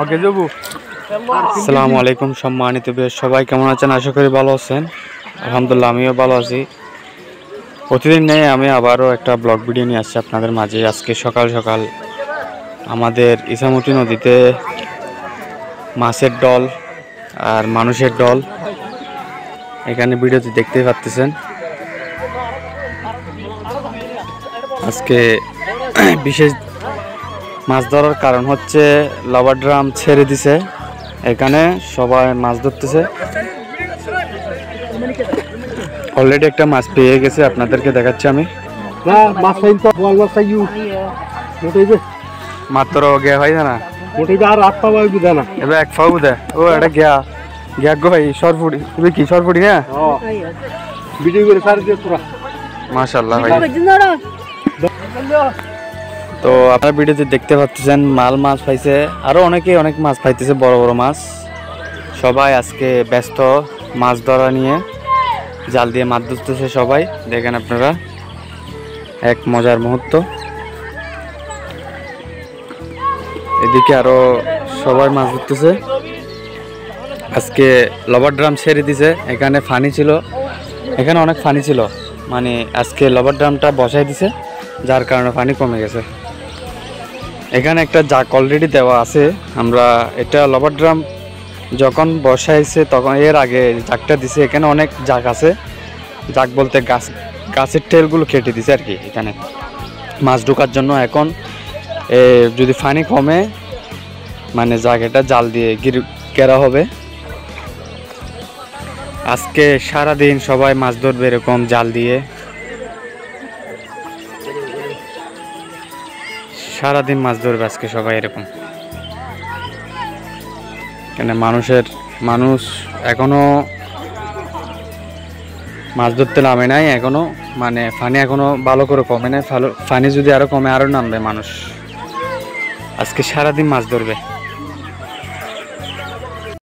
ওকে যাবো। আসসালামু আলাইকুম সম্মানিত সবাই কেমন আছেন? আশা করি ভালো আছেন। আলহামদুলিল্লাহ আমিও ভালো আছি। প্রতিদিন নেই আমি আবারও একটা ব্লগ ভিডিও নিয়ে আসছি আপনাদের মাঝে। আজকে সকাল সকাল আমাদের ইসামতি নদীতে মাছের দল আর মানুষের দল এখানে ভিডিওতে দেখতেই পাচ্ছেন। আজকে বিশেষ মাছ ধরার কারণ হচ্ছে লাভার ড্রাম ছেড়ে দিছে, এখানে সবাই মাছ ধরতেছে। অলরেডি একটা মাছ পেয়ে গেছে, আপনাদেরকে দেখাচ্ছি আমি। মাত্র গিয়া হয় না এবার এক ফাউ দে ও এটা গিয়া গিয়া গো ভাই সরফুড়ি, তুমি কি সরফুড়ি না ভিডিও করে সার দিয়ে তোরা মাশাআল্লাহ ভাই। তো আপনারা ভিডিওতে দেখতে পাচ্ছেন মাছ পাইছে, আরো অনেকে অনেক মাছ পাইতেছে, বড় বড় মাছ। সবাই আজকে ব্যস্ত মাছ ধরা নিয়ে, জাল দিয়ে মাছ ধরতেছে সবাই। দেখেন আপনারা এক মজার মুহূর্ত। এদিকে আরো সবাই মাছ ধরতেছে। আজকে লাভার ড্রাম ছেড়ে দিছে, এখানে ফানি ছিল, এখানে অনেক ফানি ছিল, মানে আজকে লাভার ড্রামটা বসাই দিছে, যার কারণে পানি কমে গেছে। এখানে একটা জাক অলরেডি দেওয়া আছে। আমরা এটা লাভার ড্রাম যখন বসাইছে তখন এর আগে জাকটা দিছে, এখানে অনেক জাক আছে। জাক বলতে গাছের টেলগুলো কেটে দিছে আর কি, এখানে মাছ ঢোকার জন্য। এখন যদি পানি কমে মানে জায়গাটা জাল দিয়ে ঘেরা হবে। আজকে সারাদিন সবাই মাছ ধরবে এরকম জাল দিয়ে, সারাদিন মাছ ধরবে আজকে সবাই এরকম। কেন মানুষ এখনো মাছ ধরতে নামে নাই এখনো, মানে পানি এখনো ভালো করে কমে নাই। পানি যদি আরো কমে আরো নামবে মানুষ। আজকে সারাদিন মাছ ধরবে।